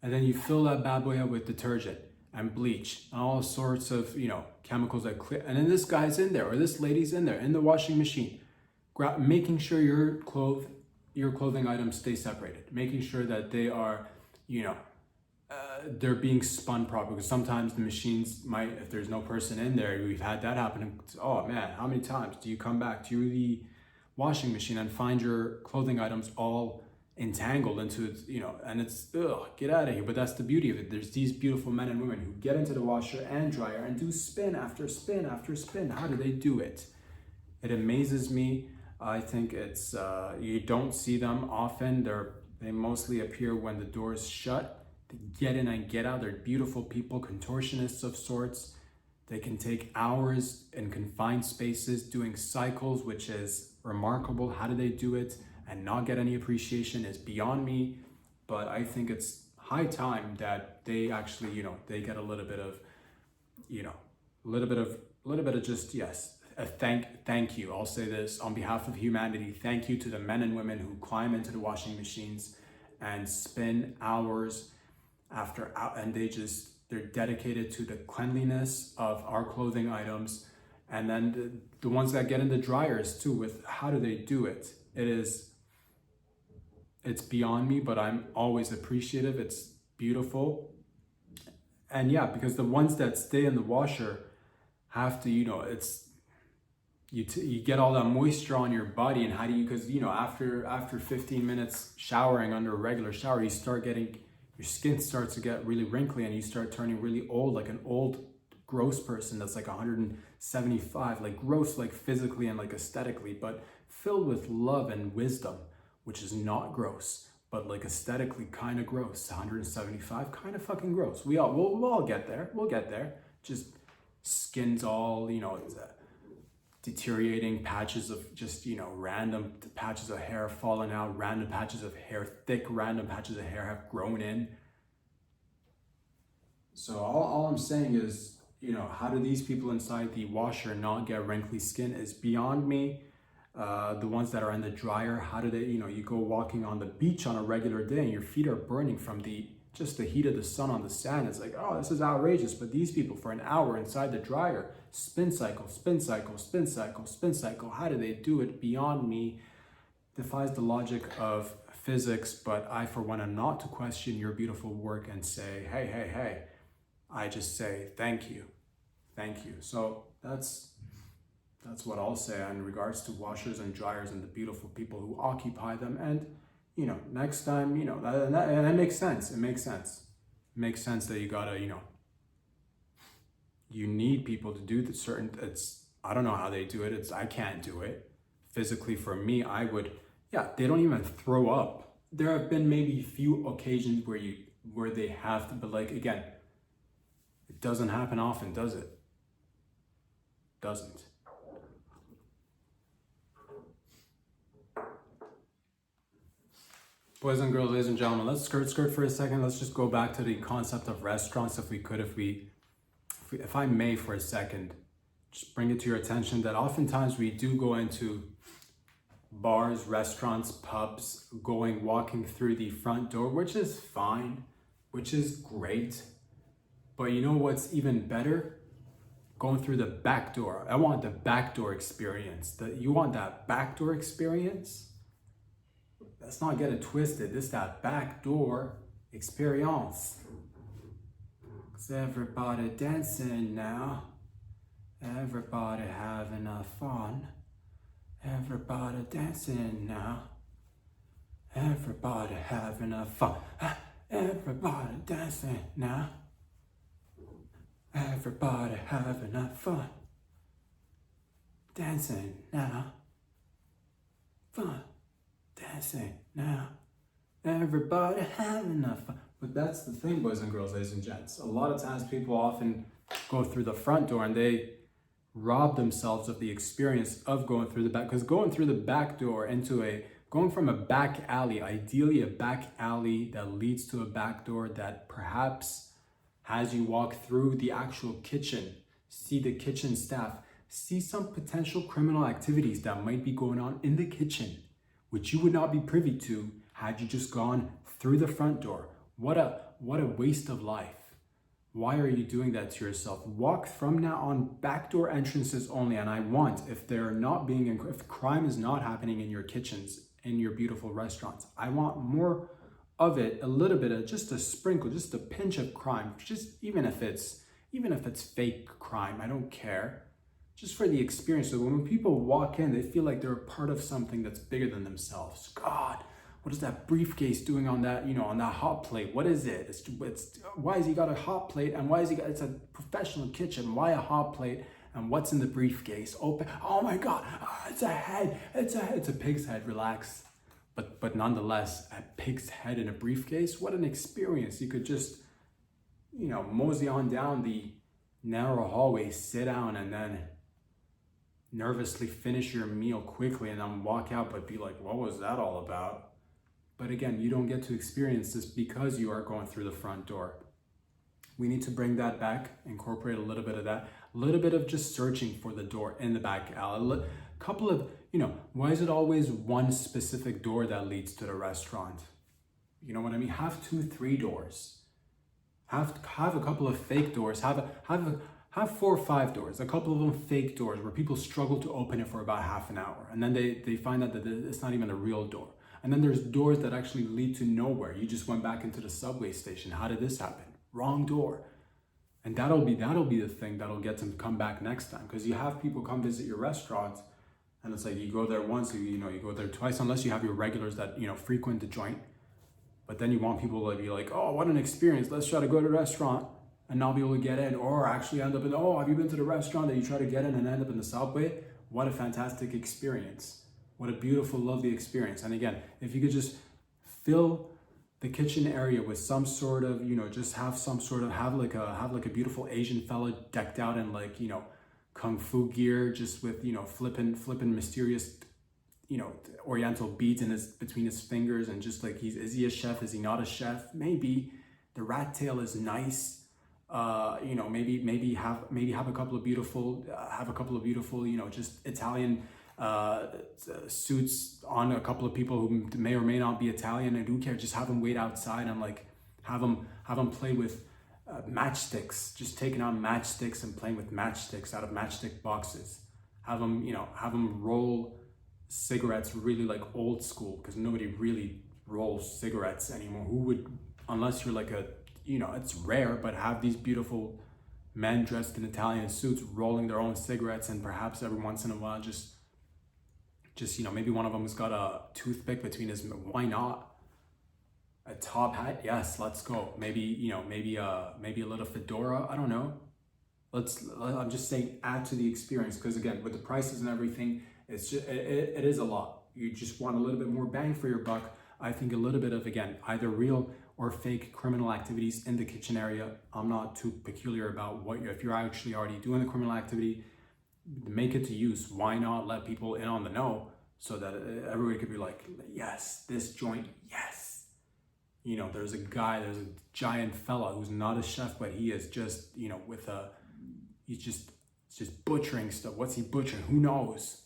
And then you fill that bad boy up with detergent and bleach and all sorts of, chemicals that clear. And then this guy's in there, or this lady's in there in the washing machine, making sure your clothing items stay separated, making sure that they are, they're being spun properly. Because sometimes the machines might, if there's no person in there, we've had that happen. Oh man, how many times do you come back to the washing machine and find your clothing items all entangled into, and it's, ugh, get out of here. But that's the beauty of it. There's these beautiful men and women who get into the washer and dryer and do spin after spin after spin. How do they do it? It amazes me. I think it's, you don't see them often. They mostly appear when the door is shut. They get in and get out. They're beautiful people, contortionists of sorts. They can take hours in confined spaces doing cycles, which is remarkable. How do they do it and not get any appreciation is beyond me. But I think it's high time that they actually, they get a little bit of, a little bit of just, yes, a thank you. I'll say this on behalf of humanity. Thank you to the men and women who climb into the washing machines and spend hours after, and they're dedicated to the cleanliness of our clothing items. And then the ones that get in the dryers too, with how do they do it? It's beyond me, but I'm always appreciative. It's beautiful. And yeah, because the ones that stay in the washer have to, it's, you get all that moisture on your body. And how do you, because, after 15 minutes showering under a regular shower, you start getting, your skin starts to get really wrinkly and you start turning really old, like an old gross person that's like 175, like gross, like physically and like aesthetically, but filled with love and wisdom, which is not gross, but like aesthetically kind of gross. 175, kind of fucking gross. We'll all get there. We'll get there. Just skin's all, deteriorating, patches of just, random patches of hair falling out, random patches of hair, thick random patches of hair have grown in. So all I'm saying is, how do these people inside the washer not get wrinkly skin is beyond me. The ones that are in the dryer, how do they, you go walking on the beach on a regular day and your feet are burning from just the heat of the sun on the sand. It's like, oh, this is outrageous. But these people for an hour inside the dryer, spin cycle, spin cycle, spin cycle, spin cycle. How do they do it? Beyond me. Defies the logic of physics, but I, for one, am not to question your beautiful work and say, hey. I just say, thank you. So that's what I'll say in regards to washers and dryers and the beautiful people who occupy them. And next time, that makes sense. It makes sense that you gotta, you need people to do the certain, I don't know how they do it. I can't do it. Physically for me, I would, they don't even throw up. There have been maybe a few occasions where they have to, but like, again, it doesn't happen often, does it? Doesn't. Boys and girls, ladies and gentlemen, let's skirt for a second. Let's just go back to the concept of restaurants if we could, if I may for a second, just bring it to your attention that oftentimes we do go into bars, restaurants, pubs, walking through the front door, which is fine, which is great. But you know what's even better? Going through the back door. I want the back door experience. You want that back door experience? Let's not get it twisted. This that back door experience. 'Cause everybody dancing now. Everybody having a fun. Everybody dancing now. Everybody having a fun. Everybody dancing now. Everybody having a fun. Dancing now. Fun. Dancing now. Everybody having a fun. But that's the thing, boys and girls, ladies and gents. A lot of times people often go through the front door and they rob themselves of the experience of going through the back. Because going through the back door going from a back alley, ideally a back alley that leads to a back door that perhaps as you walk through the actual kitchen, see the kitchen staff, see some potential criminal activities that might be going on in the kitchen, which you would not be privy to had you just gone through the front door. What a waste of life. Why are you doing that to yourself? Walk from now on backdoor entrances only. And I want, if crime is not happening in your kitchens, in your beautiful restaurants, I want more of it, a little bit of just a sprinkle, just a pinch of crime, just even if it's fake crime, I don't care. Just for the experience. So when people walk in, they feel like they're a part of something that's bigger than themselves. God, what is that briefcase doing on that, on that hot plate? What is it? It's why has he got a hot plate? And it's a professional kitchen. Why a hot plate? And what's in the briefcase? Open. Oh my God, it's a head. It's a pig's head. Relax. But nonetheless, a pig's head in a briefcase, what an experience. You could just, mosey on down the narrow hallway, sit down, and then nervously finish your meal quickly and then walk out, but be like, what was that all about? But again, you don't get to experience this because you are going through the front door. We need to bring that back, incorporate a little bit of that, a little bit of just searching for the door in the back alley. A couple of, why is it always one specific door that leads to the restaurant? You know what I mean? Have 2-3 doors. Have a couple of fake doors. Have 4 or 5 doors. A couple of them fake doors where people struggle to open it for about half an hour, and then they find out that it's not even a real door. And then there's doors that actually lead to nowhere. You just went back into the subway station. How did this happen? Wrong door. And that'll be the thing that'll get them to come back next time, because you have people come visit your restaurant. And it's like you go there once, you go there twice, unless you have your regulars that, frequent the joint. But then you want people to be like, oh, what an experience. Let's try to go to the restaurant. and not be able to get in, or actually end up in, oh, have you been to the restaurant that you try to get in and end up in the subway? What a fantastic experience. What a beautiful, lovely experience. And again, if you could just fill the kitchen area with some sort of, just have some sort of, have like a beautiful Asian fella decked out in like, kung fu gear, just with, flipping mysterious, oriental beads between his fingers, and just like, is he a chef? Is he not a chef? Maybe. The rat tail is nice. Maybe have a couple of beautiful, just Italian suits on a couple of people who may or may not be Italian, and who cares? Just have them wait outside, and like have them play with matchsticks, just taking out matchsticks and playing with matchsticks out of matchstick boxes. Have them roll cigarettes really like old school, because nobody really rolls cigarettes anymore. Who would, unless you're like it's rare, but have these beautiful men dressed in Italian suits rolling their own cigarettes, and perhaps every once in a while just maybe one of them has got a toothpick between his, why not? A top hat, yes, let's go. Maybe a little fedora, I don't know. I'm just saying, add to the experience, because again, with the prices and everything, it's just, it is a lot. You just want a little bit more bang for your buck. I think a little bit of, again, either real or fake criminal activities in the kitchen area. I'm not too peculiar about if you're actually already doing the criminal activity, make it to use. Why not let people in on the know, so that everybody could be like, yes, this joint, yes. There's a giant fella who's not a chef, but he is just, he's just butchering stuff. What's he butchering? Who knows?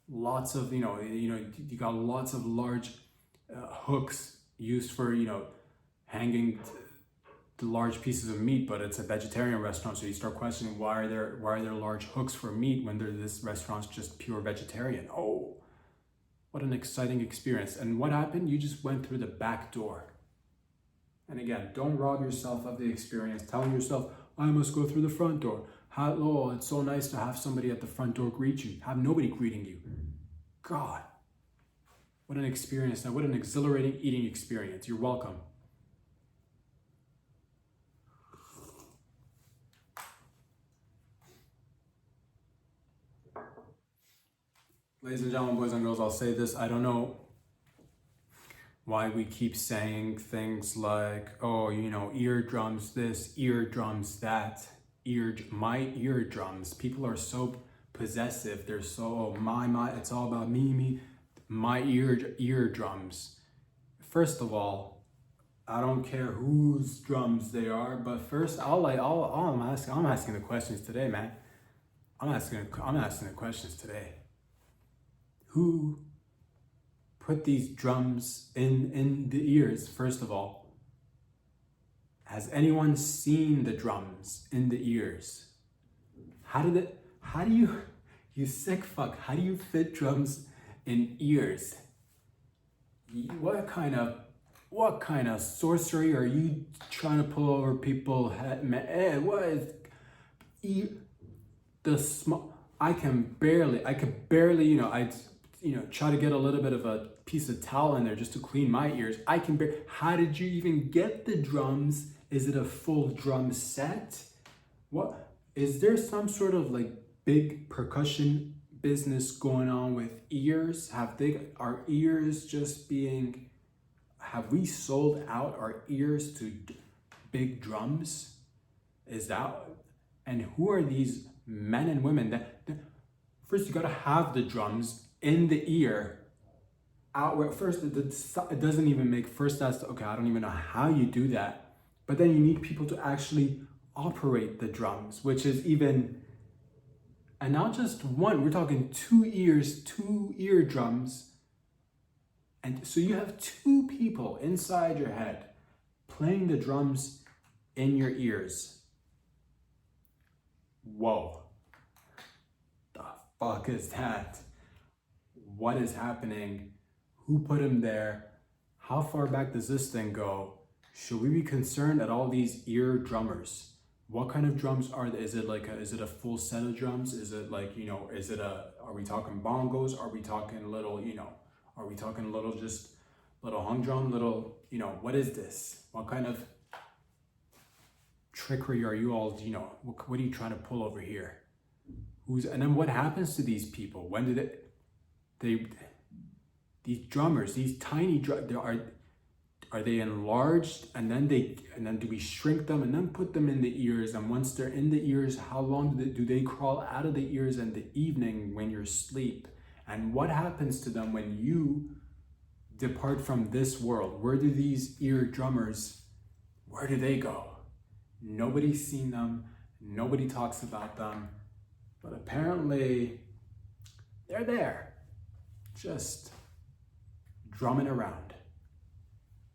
Lots of, you got lots of large hooks used for, hanging the large pieces of meat, but it's a vegetarian restaurant. So you start questioning, why are there large hooks for meat when this restaurant's just pure vegetarian? Oh, what an exciting experience. And what happened? You just went through the back door. And again, don't rob yourself of the experience telling yourself, I must go through the front door. Hello, it's so nice to have somebody at the front door greet you. Have nobody greeting you. God, what an experience. Now, what an exhilarating eating experience. You're welcome. Ladies and gentlemen, boys and girls, I'll say this. I don't know why we keep saying things like, oh, eardrums this, eardrums that, my eardrums. People are so possessive. They're so, my, it's all about me, my eardrums. First of all, I don't care whose drums they are, but first, I'm asking the questions today, man. I'm asking the questions today. Who put these drums in the ears, first of all? Has anyone seen the drums in the ears? How do you sick fuck, how do you fit drums in ears? What kind of sorcery are you trying to pull over people's head? What is the small? I could barely, try to get a little bit of a piece of towel in there just to clean my ears. How did you even get the drums? Is it a full drum set? What, is there some sort of like big percussion business going on with ears? Our ears just being, have we sold out our ears to big drums? Is that, and who are these men and women that first you gotta have the drums in the ear out where first it doesn't even make, first that's okay, I don't even know how you do that, but then you need people to actually operate the drums, which is even, and not just one, we're talking 2 ears, 2 eardrums, and so you have 2 people inside your head playing the drums in your ears. Whoa, the fuck is that? What is happening? Who put him there? How far back does this thing go? Should we be concerned at all these ear drummers? What kind of drums are they? Is it a full set of drums? Is it like, are we talking bongos? Are we talking little, just little hung drum, what is this? What kind of, trickery are you all, what are you trying to pull over here? And then what happens to these people? When do these drummers, these tiny are they enlarged, and then do we shrink them and then put them in the ears? And once they're in the ears, how long do they crawl out of the ears in the evening when you're asleep? And what happens to them when you depart from this world? Where do these ear drummers, where do they go? Nobody's seen them, nobody talks about them, but apparently they're there, just drumming around.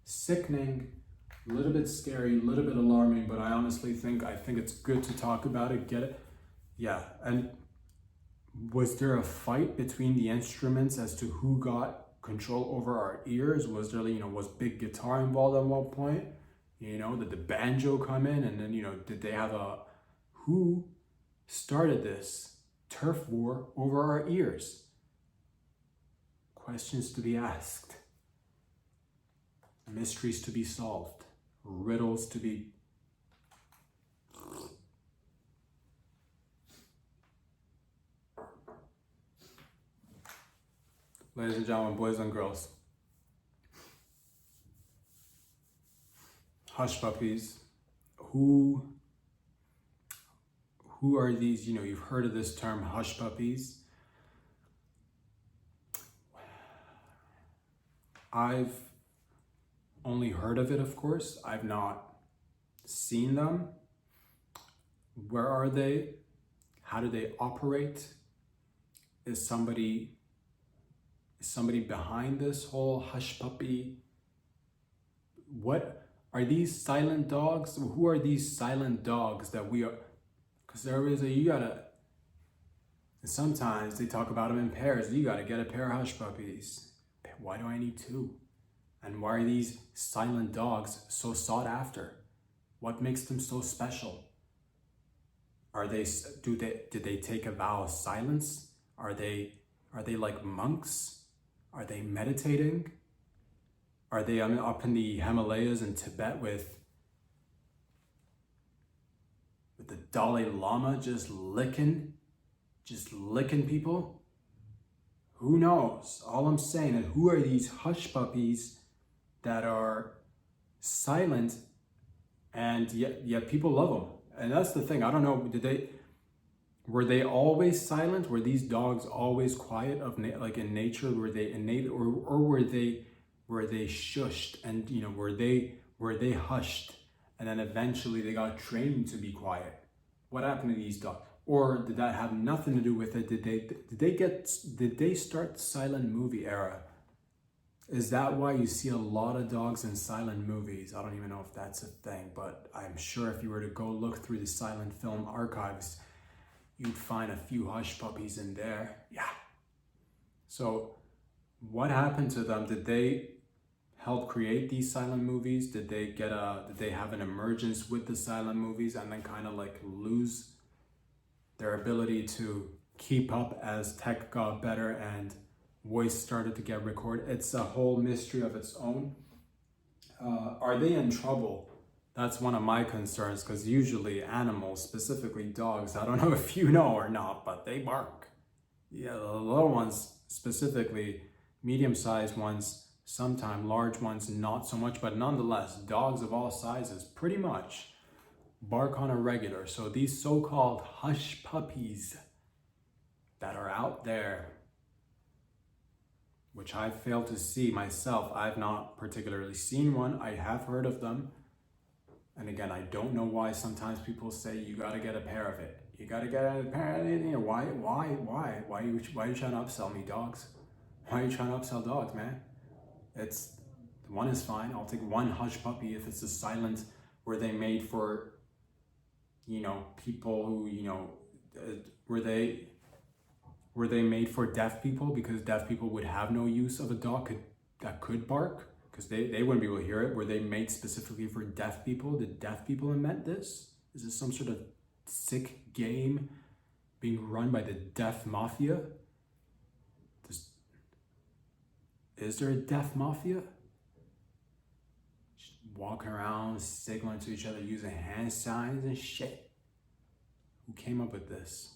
Sickening, a little bit scary, a little bit alarming, but I honestly think it's good to talk about it, get it. Yeah, and was there a fight between the instruments as to who got control over our ears? Was there, was big guitar involved at one point? Did the banjo come in? And then, did they have who started this turf war over our ears? Questions to be asked. Mysteries to be solved. Riddles to be... Ladies and gentlemen, boys and girls, hush puppies, who are these? You've heard of this term, hush puppies. I've only heard of it, of course. I've not seen them. Where are they? How do they operate? Is somebody behind this whole hush puppy? What are these silent dogs? Who are these silent dogs that we are? Because there is sometimes they talk about them in pairs. You gotta get a pair of hush puppies. Why do I need two? And why are these silent dogs so sought after? What makes them so special? Did they take a vow of silence? Are they like monks? Are they meditating? Are they up in the Himalayas in Tibet with the Dalai Lama just licking people? Who knows? All I'm saying is, who are these hush puppies that are silent and yet people love them? And that's the thing. I don't know. Were they always silent? Were these dogs always quiet like in nature? Were they innate, or were they shushed and were they hushed and then eventually they got trained to be quiet? What happened to these dogs? Or did that have nothing to do with it? Did they start the silent movie era? Is that why you see a lot of dogs in silent movies? I don't even know if that's a thing, but I'm sure if you were to go look through the silent film archives, you'd find a few hush puppies in there. Yeah. So what happened to them? Did they help create these silent movies? Did they have an emergence with the silent movies and then kind of like lose their ability to keep up as tech got better and voice started to get recorded? It's a whole mystery of its own. Are they in trouble? That's one of my concerns, because usually animals, specifically dogs, I don't know if you know or not, but they bark. Yeah, the little ones, specifically medium-sized ones, sometimes large ones, not so much, but nonetheless, dogs of all sizes pretty much bark on a regular. So these so-called hush puppies that are out there, which I failed to see myself, I've not particularly seen one. I have heard of them. And again, I don't know why sometimes people say you gotta get a pair of it. You gotta get a pair of it. Why are you trying to upsell me dogs? Why are you trying to upsell dogs, man? One is fine. I'll take one hush puppy if it's a silent, were they made for, people who, were they made for deaf people, because deaf people would have no use of a dog that could bark? Because they wouldn't be able to hear it. Were they made specifically for deaf people? Did deaf people invent this? Is this some sort of sick game being run by the deaf mafia? Is there a deaf mafia? walking around, signaling to each other, using hand signs and shit. Who came up with this?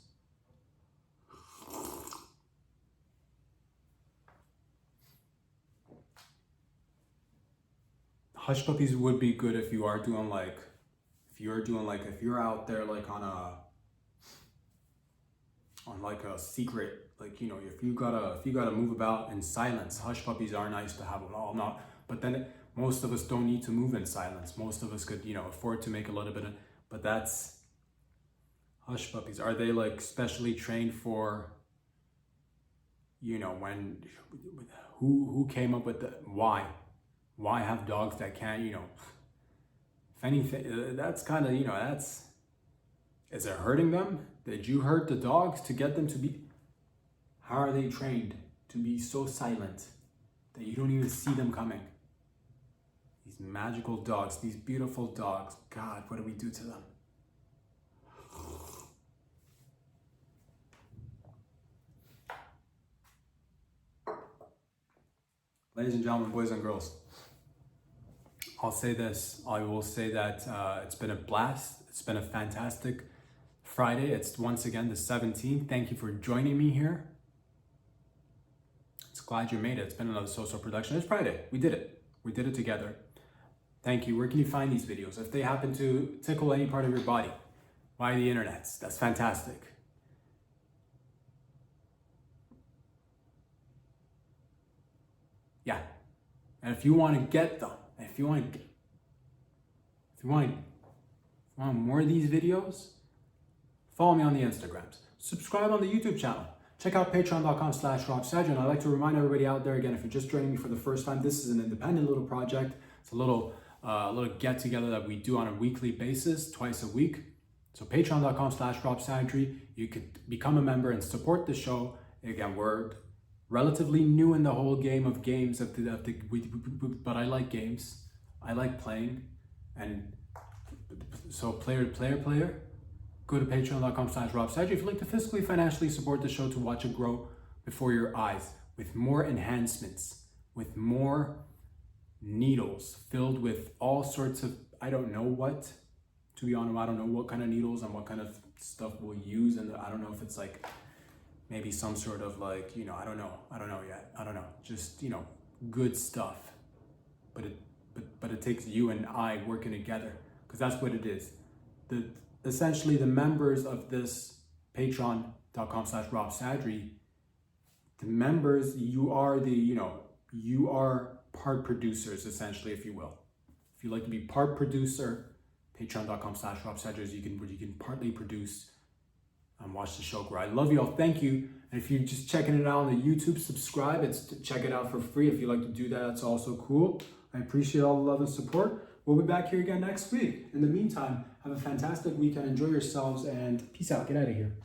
Hush puppies would be good if you are doing like, if you're out there like on like a secret, like, you know, if you gotta move about in silence, hush puppies are nice to have. All not, but then most of us don't need to move in silence. Most of us could, you know, afford to make a little bit of, but that's hush puppies. Are they like specially trained for, you know, when, who came up with the, why have dogs that can't, you know, if anything, that's kind of, you know, that's, is it hurting them? Did you hurt the dogs to get them to be, how are they trained to be so silent that you don't even see them coming? These magical dogs, these beautiful dogs, God, what do we do to them? Ladies and gentlemen, boys and girls, I'll say this. I will say that it's been a blast. It's been a fantastic Friday. It's once again the 17th. Thank you for joining me here. It's glad you made it. It's been another So production. It's Friday. We did it. We did it together. Thank you. Where can you find these videos? If they happen to tickle any part of your body, via the internet, that's fantastic. Yeah. And if you want to get them, if you want more of these videos, follow me on the Instagrams. Subscribe on the YouTube channel. Check out patreon.com/RobSadrian. I'd like to remind everybody out there again, if you're just joining me for the first time, this is an independent little project. It's a little get together that we do on a weekly basis, twice a week. So patreon.com/RobSadrian. You could become a member and support the show. Again, we're relatively new in the whole game of games, but I like games. I like playing. And so player, go to patreon.com/RobSadrian if you'd like to fiscally, financially support the show to watch it grow before your eyes with more enhancements, with more needles filled with all sorts of, I don't know what, to be honest, I don't know what kind of needles and what kind of stuff we'll use. And I don't know if it's like, maybe some sort of like, you know, I don't know yet. I don't know. Just, you know, good stuff. But it takes you and I working together, because that's what it is. Essentially the members of this patreon.com/RobSadrian, the members, you are part producers, essentially, if you will. If you like to be part producer, patreon.com/RobSadrian, you can partly produce and watch the show grow. I love you all. Thank you. And if you're just checking it out on the YouTube, subscribe. Check it out for free. If you like to do that, that's also cool. I appreciate all the love and support. We'll be back here again next week. In the meantime, have a fantastic weekend. Enjoy yourselves and peace out. Get out of here.